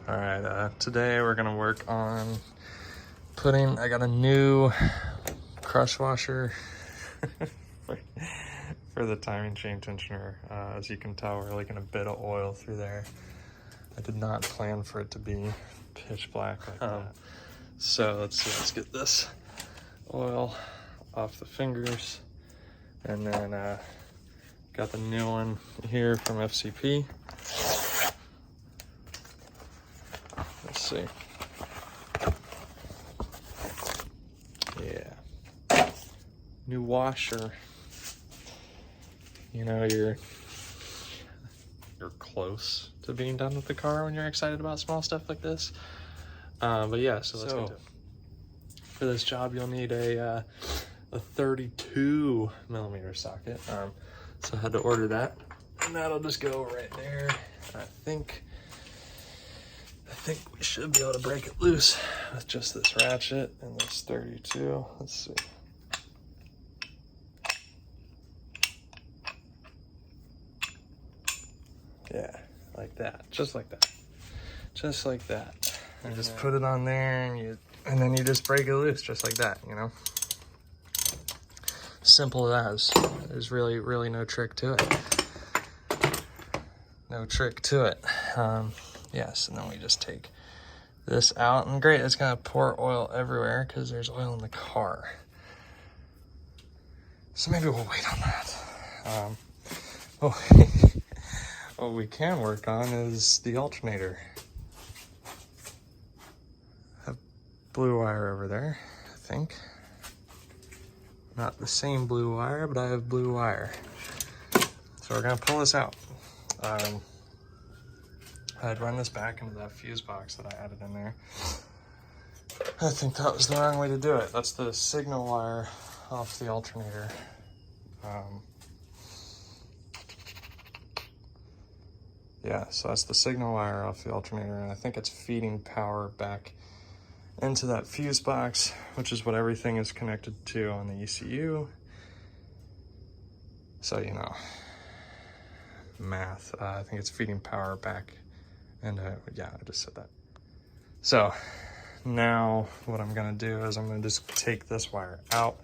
All right, today we're gonna work on putting, I got a new crush washer for the timing chain tensioner. As you can tell, we're leaking a bit of oil through there. I did not plan for it to be pitch black like that. So let's see, let's get this oil off the fingers. And then got the new one here from FCP. Let's see. Yeah. New washer. You know, you're close to being done with the car when you're excited about small stuff like this. But yeah, so let's get to it. For this job, you'll need a 32 millimeter socket. So I had to order that, and that'll just go right there. I think we should be able to break it loose with just this ratchet and this 32. Let's see. Yeah, like that, just like that, just like that. And just put it on there, and then you just break it loose, just like that, you know. Simple as. There's really no trick to it. No trick to it. Yes, and then we just take this out, and great, it's gonna pour oil everywhere because there's oil in the car. So maybe we'll wait on that. What we can work on is the alternator. I have blue wire over there, I think. Not the same blue wire, but I have blue wire. So we're gonna pull this out. I'd run this back into that fuse box that I added in there. I think that was the wrong way to do it. That's the signal wire off the alternator. Yeah, so that's the signal wire off the alternator, and I think it's feeding power back into that fuse box, which is what everything is connected to on the ECU. So, you know, math. I think it's feeding power back, and yeah, I just said that. So now what I'm gonna do is I'm gonna just take this wire out.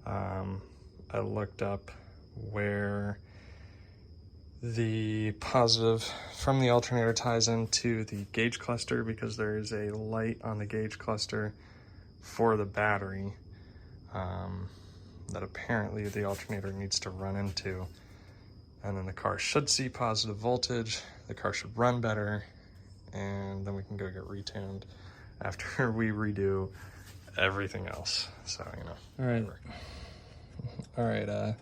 I looked up where the positive from the alternator ties into the gauge cluster, because there is a light on the gauge cluster for the battery that apparently the alternator needs to run into, and then the car should see positive voltage, the car should run better, and then we can go get retuned after we redo everything else. So, you know. All right,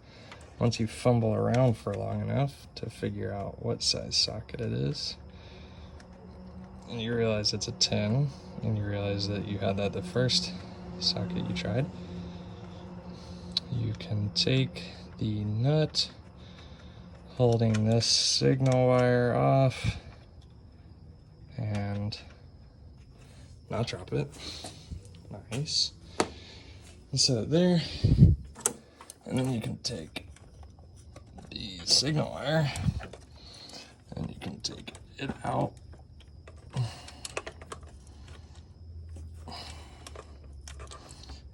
once you fumble around for long enough to figure out what size socket it is, and you realize it's a 10, and you realize that you had that the first socket you tried, you can take the nut holding this signal wire off and not drop it. Nice. And set it there, and then you can take the signal wire and you can take it out.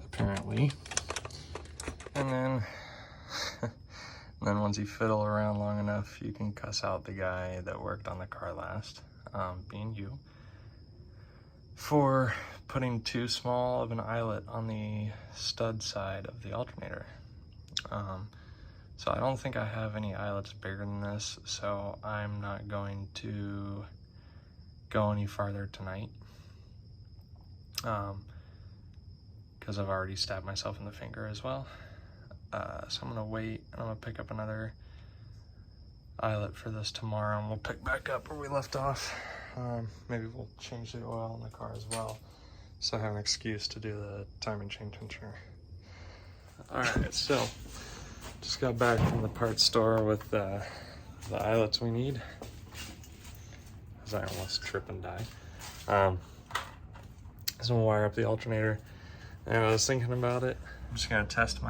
Apparently. And then once you fiddle around long enough, you can cuss out the guy that worked on the car last, being you, for putting too small of an eyelet on the stud side of the alternator. So I don't think I have any eyelets bigger than this, so I'm not going to go any farther tonight, because I've already stabbed myself in the finger as well. So I'm gonna wait, and I'm gonna pick up another eyelet for this tomorrow, and we'll pick back up where we left off. Maybe we'll change the oil in the car as well, so I have an excuse to do the timing chain tensioner. All right, so just got back from the parts store with the eyelets we need, as I almost trip and die. So I'm gonna wire up the alternator, and I was thinking about it. I'm just gonna test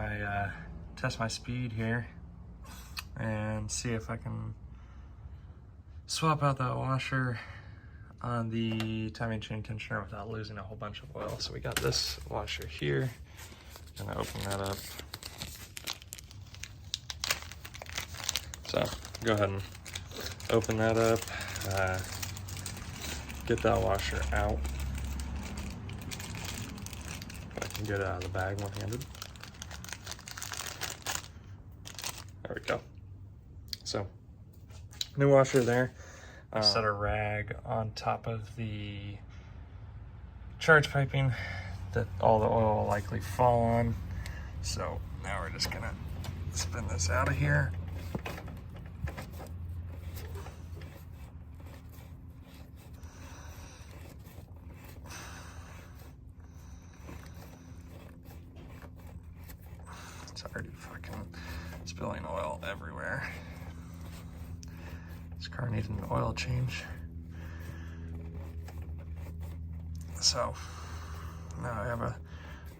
my speed here and see if I can swap out that washer on the timing chain tensioner without losing a whole bunch of oil. So we got this washer here. Gonna open that up. So go ahead and open that up. Get that washer out. If I can get it out of the bag one-handed. There we go. So, new washer there. Set a rag on top of the charge piping that all the oil will likely fall on. So now we're just gonna spin this out of here. It's already fucking spilling oil everywhere. This car needs an oil change. So now I have a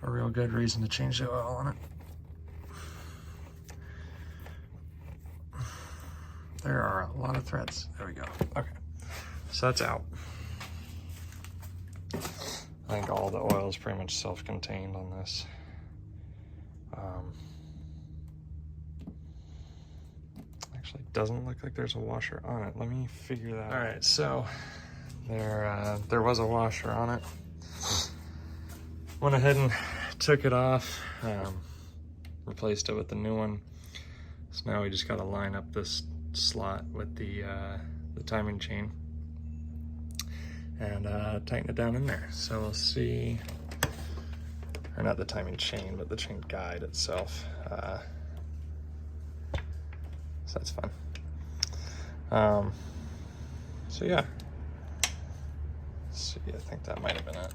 real good reason to change the oil on it. There are a lot of threads. There we go. Okay, so that's out. I think all the oil is pretty much self-contained on this. Actually, doesn't look like there's a washer on it. Let me figure that out. All right, so there was a washer on it. Went ahead and took it off, replaced it with the new one. So now we just got to line up this slot with the timing chain and tighten it down in there. So we'll see, or not the timing chain, but the chain guide itself. So that's fun. So yeah. Let's see, I think that might have been it.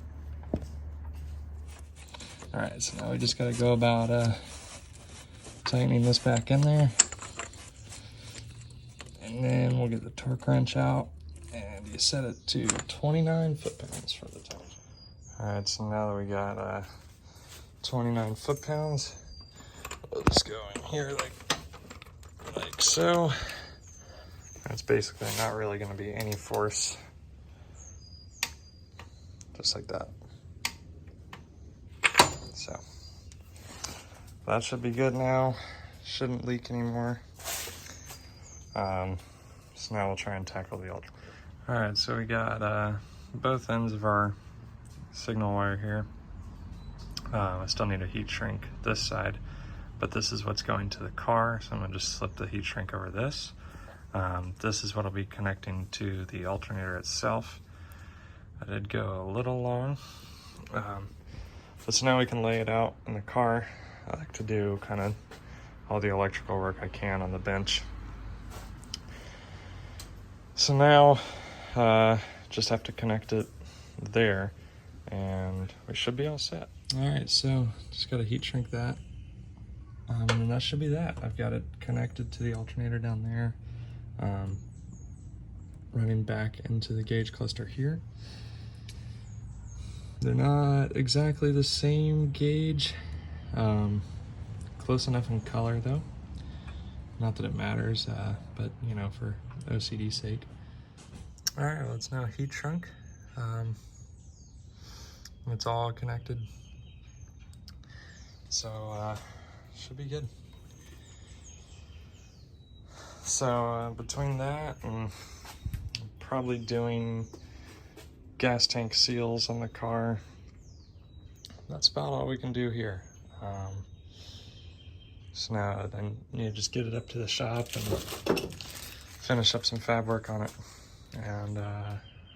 All right, so now we just got to go about tightening this back in there. And then we'll get the torque wrench out, and you set it to 29 foot-pounds for the time. All right, so now that we got 29 foot-pounds, we'll just go in here like so. It's basically not really going to be any force, just like that. So that should be good now. Shouldn't leak anymore. So now we'll try and tackle the alternator. All right, so we got both ends of our signal wire here. I still need a heat shrink this side, but this is what's going to the car. So I'm gonna just slip the heat shrink over this. This is what'll be connecting to the alternator itself. I did go a little long, but so now we can lay it out in the car. I like to do kind of all the electrical work I can on the bench. So now, just have to connect it there, and we should be all set. All right, so just got to heat shrink that, and then that should be that. I've got it connected to the alternator down there, running back into the gauge cluster here. They're not exactly the same gauge, close enough in color though. Not that it matters, but you know, for OCD's sake. All right, well, it's now heat shrunk. It's all connected. So, should be good. So, between that and probably doing gas tank seals on the car, that's about all we can do here. So now then you just get it up to the shop and finish up some fab work on it, and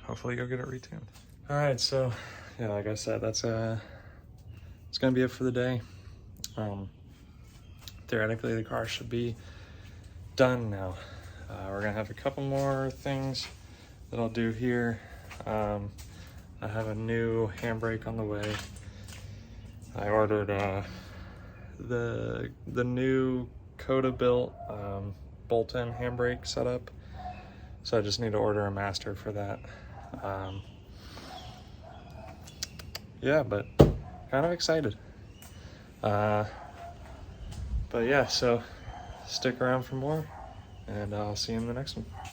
hopefully go get it retuned. All right, so yeah, like I said, that's it's gonna be it for the day. Theoretically, the car should be done now. We're gonna have a couple more things that I'll do here. I have a new handbrake on the way. I ordered the new Coda built bolt-in handbrake setup, so I just need to order a master for that. Yeah, but kind of excited. But yeah, so stick around for more, and I'll see you in the next one.